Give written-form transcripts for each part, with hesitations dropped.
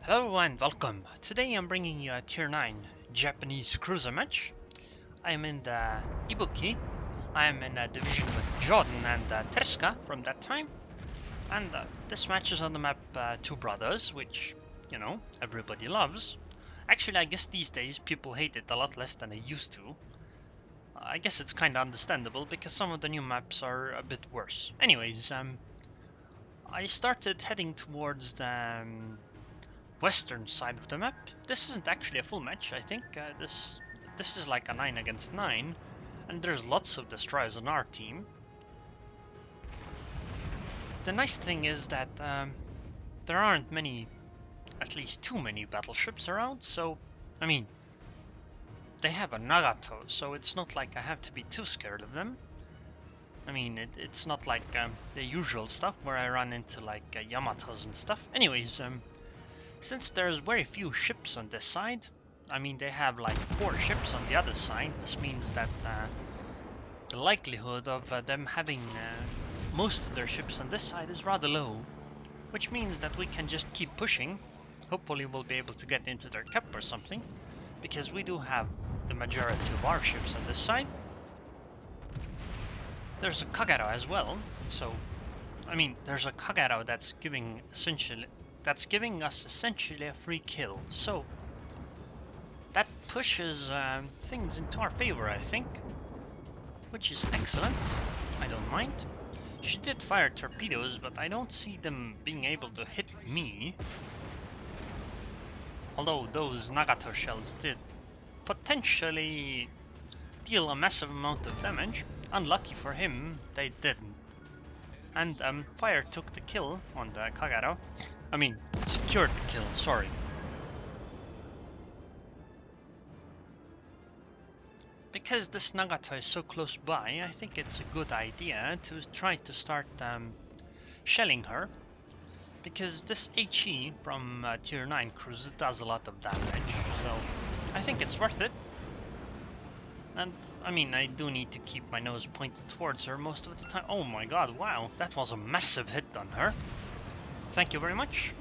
Hello and welcome. Today I'm bringing you a Tier 9 Japanese cruiser match. I am in the Ibuki. I am in a division with Jordan and Teska from that time. And this match is on the map Two Brothers, which, you know, everybody loves. Actually, I guess these days people hate it a lot less than they used to. I guess it's kinda understandable because some of the new maps are a bit worse. Anyways, I started heading towards the western side of the map. This isn't actually a full match, I think. This is like a 9 against 9, and there's lots of destroyers on our team. The nice thing is that there aren't many, at least too many battleships around, so, I mean, they have a Nagato, so it's not like I have to be too scared of them. I mean, it's not like the usual stuff where I run into like Yamatos and stuff. Anyways, since there's very few ships on this side, I mean they have like 4 ships on the other side, this means that the likelihood of them having most of their ships on this side is rather low, which means that we can just keep pushing. Hopefully we'll be able to get into their cup or something, because we do have the majority of our ships on this side. There's a Kagero as well, so I mean there's a Kagero that's giving us essentially a free kill, so that pushes things into our favor, I think, which is excellent. I don't mind. She did fire torpedoes, but I don't see them being able to hit me, although those Nagato shells did potentially deal a massive amount of damage. Unlucky for him, they didn't. And fire took the kill on the Kagero. I mean, secured the kill, sorry. Because this Nagato is so close by, I think it's a good idea to try to start shelling her. Because this HE from Tier 9 cruiser does a lot of damage, so I think it's worth it. And I mean, I do need to keep my nose pointed towards her most of the time. Oh my god, wow, that was a massive hit on her. Thank you very much.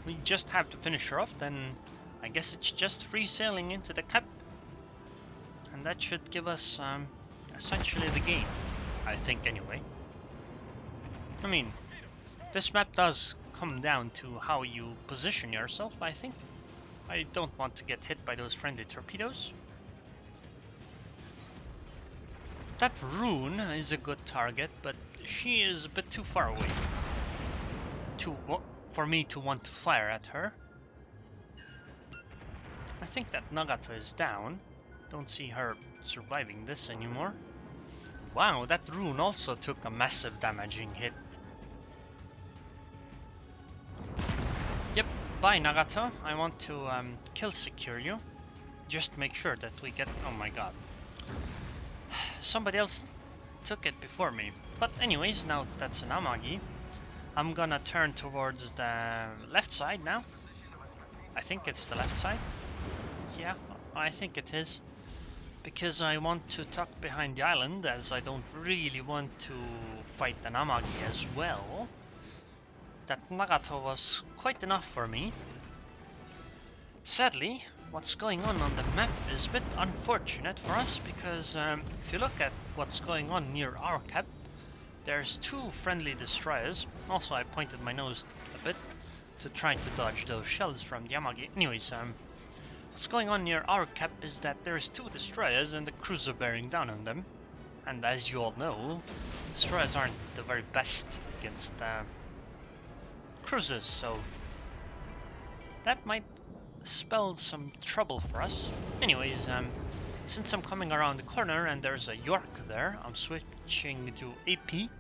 We just have to finish her off, then I guess it's just free sailing into the cap. And that should give us essentially the game, I think anyway. I mean, this map does come down to how you position yourself, I think. I don't want to get hit by those friendly torpedoes. That Roon is a good target, but she is a bit too far away for me to want to fire at her. I think that Nagato is down. Don't see her surviving this anymore. Wow, that Roon also took a massive damaging hit. Yep, bye Nagato. I want to kill secure you. Just make sure that we get... Oh my god. Somebody else took it before me. But anyways, now that's an Amagi. I'm gonna turn towards the left side now. I think it's the left side. Yeah, I think it is. Because I want to tuck behind the island, as I don't really want to fight an Amagi as well. That Nagato was quite enough for me. Sadly, what's going on the map is a bit unfortunate for us, because if you look at what's going on near our cap, there's 2 friendly destroyers. Also, I pointed my nose a bit to try to dodge those shells from the Yamagi. Anyways, what's going on near our cap is that there's 2 destroyers and the cruiser bearing down on them. And as you all know, destroyers aren't the very best against cruisers, so that might spell some trouble for us. Anyways, since I'm coming around the corner and there's a York there, I'm switching to AP.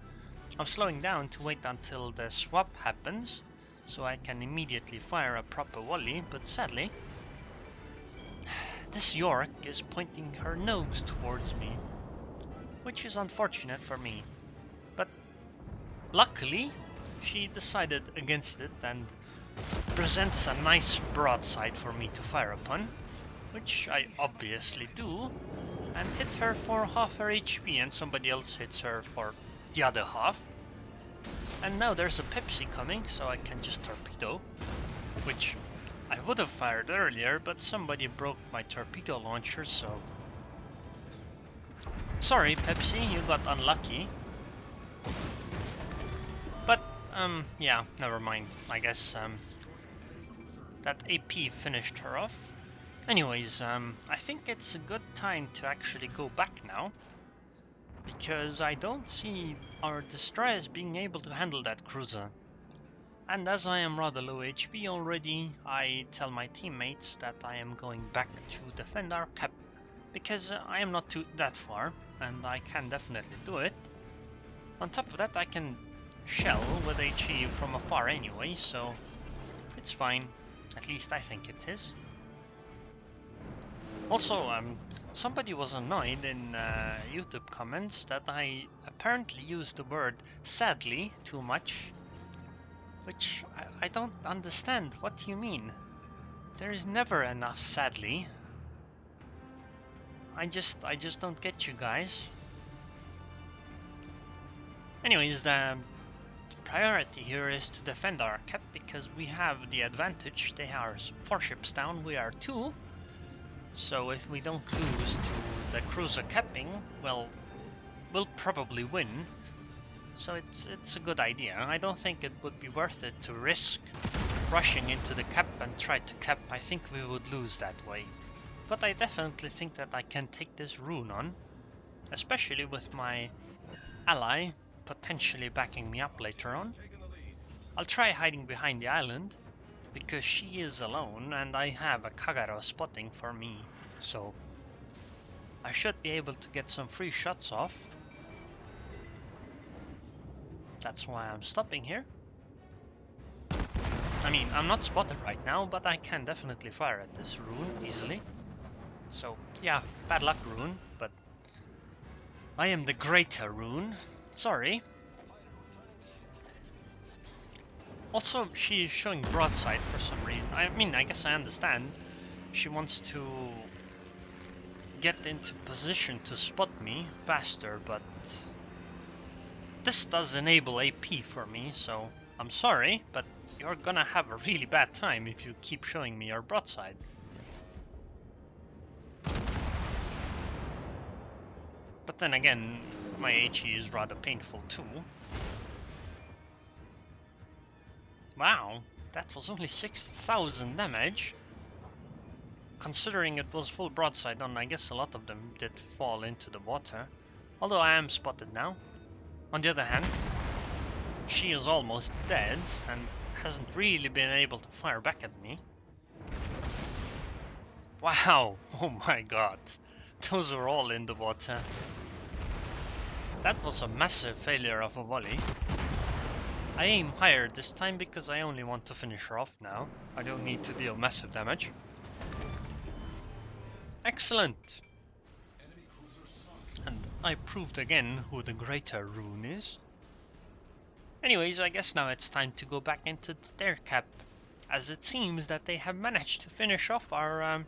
I'm slowing down to wait until the swap happens, so I can immediately fire a proper volley, but sadly, this York is pointing her nose towards me, which is unfortunate for me. But luckily, she decided against it and presents a nice broadside for me to fire upon, which I obviously do, and hit her for half her HP, and somebody else hits her for the other half. And now there's a Pepsi coming, so I can just torpedo, which I could have fired earlier, but somebody broke my torpedo launcher, so... Sorry, Pepsi, you got unlucky. But, yeah, never mind. I guess, that AP finished her off. Anyways, I think it's a good time to actually go back now, because I don't see our destroyers being able to handle that cruiser. And as I am rather low HP already, I tell my teammates that I am going back to defend our cap, because I am not that far, and I can definitely do it. On top of that, I can shell with HE from afar anyway, so it's fine. At least I think it is. Also, somebody was annoyed in YouTube comments that I apparently used the word sadly too much, which I don't understand. What do you mean? There is never enough sadly. I just don't get you guys. Anyways, the priority here is to defend our cap because we have the advantage. They are 4 ships down, we are 2. So if we don't lose to the cruiser capping, well, we'll probably win. So it's a good idea. I don't think it would be worth it to risk rushing into the cap and try to cap. I think we would lose that way. But I definitely think that I can take this Roon on, especially with my ally potentially backing me up later on. I'll try hiding behind the island, because she is alone and I have a Kagero spotting for me, so I should be able to get some free shots off. That's why I'm stopping here. I mean, I'm not spotted right now, but I can definitely fire at this Roon easily. So yeah, bad luck Roon, but I am the Greater Roon. Sorry. Also, she is showing broadside for some reason. I mean, I guess I understand. She wants to get into position to spot me faster, but this does enable AP for me, so I'm sorry, but you're gonna have a really bad time if you keep showing me your broadside. But then again, my HE is rather painful too. Wow, that was only 6,000 damage. Considering it was full broadside on, I guess a lot of them did fall into the water. Although I am spotted now. On the other hand, she is almost dead and hasn't really been able to fire back at me. Wow, oh my god. Those are all in the water. That was a massive failure of a volley. I aim higher this time because I only want to finish her off now. I don't need to deal massive damage. Excellent! And I proved again who the Greater Roon is. Anyways, I guess now it's time to go back into their cap, as it seems that they have managed to finish off our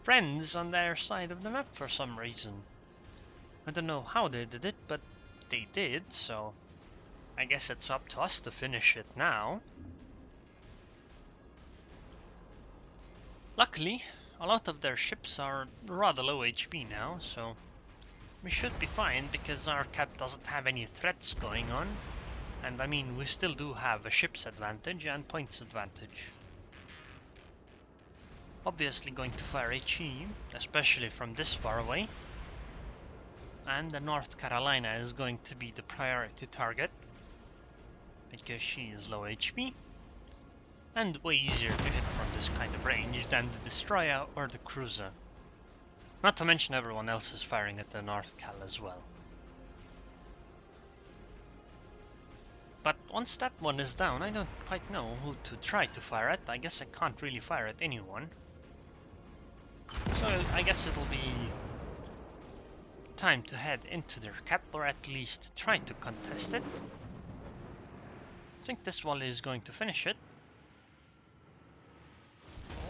friends on their side of the map for some reason. I don't know how they did it, but they did, so I guess it's up to us to finish it now. Luckily, a lot of their ships are rather low HP now, so we should be fine because our cap doesn't have any threats going on. And I mean, we still do have a ship's advantage and points advantage. Obviously going to fire HE, especially from this far away. And the North Carolina is going to be the priority target, because she is low HP and way easier to hit from this kind of range than the destroyer or the cruiser. Not to mention everyone else is firing at the North Cal as well. But once that one is down, I don't quite know who to try to fire at. I guess I can't really fire at anyone. So I guess it'll be time to head into their cap, or at least try to contest it. I think this volley is going to finish it.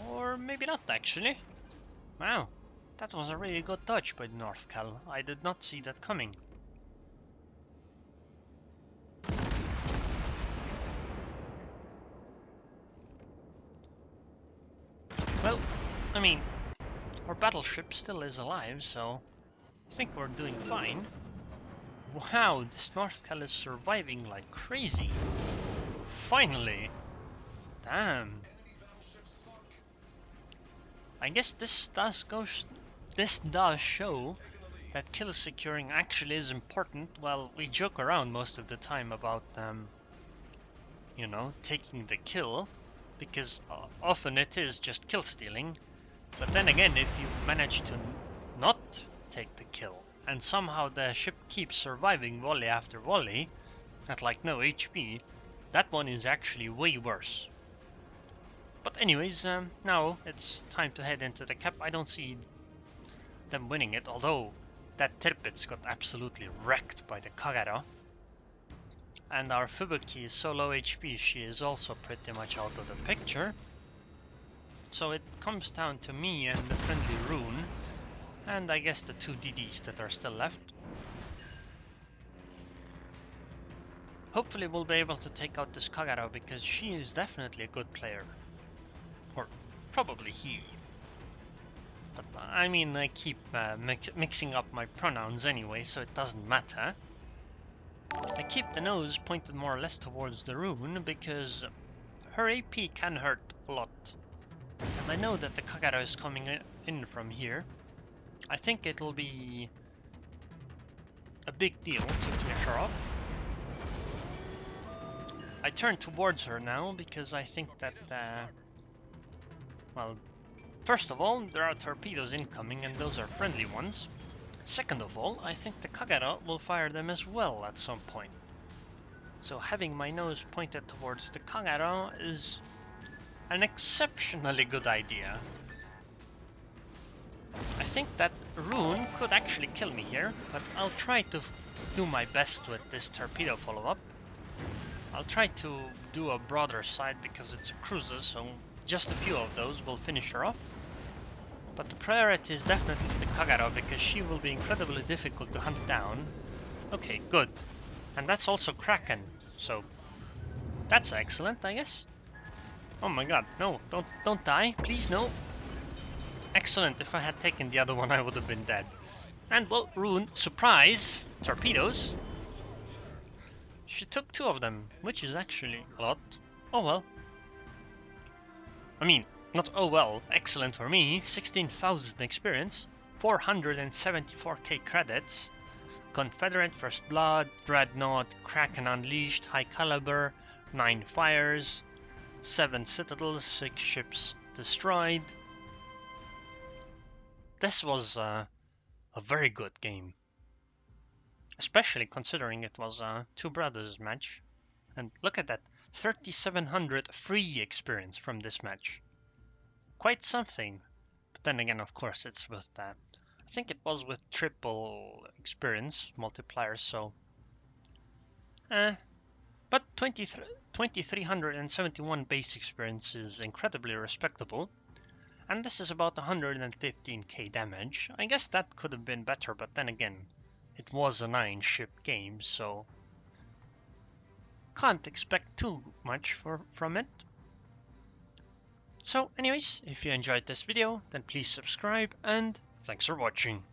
Or maybe not actually. Wow, that was a really good dodge by the North Cal. I did not see that coming. Well, I mean, our battleship still is alive, so I think we're doing fine. Wow, this Northcal is surviving like crazy. Finally! Damn. I guess this does show that kill securing actually is important. Well, we joke around most of the time about you know, taking the kill, because often it is just kill stealing. But then again, if you manage to not take the kill and somehow the ship keeps surviving volley after volley at like no HP, that one is actually way worse. But anyways, now it's time to head into the cap. I don't see them winning it, although that Tirpitz got absolutely wrecked by the Kagero. And our Ibuki is so low HP, she is also pretty much out of the picture. So it comes down to me and the friendly Roon, and I guess the two DDs that are still left. Hopefully we'll be able to take out this Kagero, because she is definitely a good player. Or probably he. But I mean, I keep mixing up my pronouns anyway, so it doesn't matter. I keep the nose pointed more or less towards the Roon, because her AP can hurt a lot. And I know that the Kagero is coming in from here. I think it'll be a big deal to finish her off. I turn towards her now because I think that, well, first of all, there are torpedoes incoming and those are friendly ones. Second of all, I think the Kagero will fire them as well at some point. So having my nose pointed towards the Kagero is an exceptionally good idea. I think that Roon could actually kill me here, but I'll try to do my best with this torpedo follow-up. I'll try to do a broader side because it's a cruiser, so just a few of those will finish her off. But the priority is definitely the Kagero, because she will be incredibly difficult to hunt down. Okay, good. And that's also Kraken, so that's excellent, I guess. Oh my god, no, don't die, please, no. Excellent, if I had taken the other one I would have been dead. And well, Roon, surprise, torpedoes. She took 2 of them, which is actually a lot. Oh well. I mean, not oh well, excellent for me. 16,000 experience, 474k credits, Confederate First Blood, Dreadnought, Kraken Unleashed, High Caliber, 9 fires, 7 citadels, 6 ships destroyed. This was a very good game. Especially considering it was a Two Brothers match. And look at that, 3,700 free experience from this match. Quite something. But then again, of course, it's with that. I think it was with triple experience multipliers, so... But 2,371 base experience is incredibly respectable. And this is about 115k damage. I guess that could have been better, but then again, it was a 9-ship game, so can't expect too much from it. So anyways, if you enjoyed this video, then please subscribe, and thanks for watching.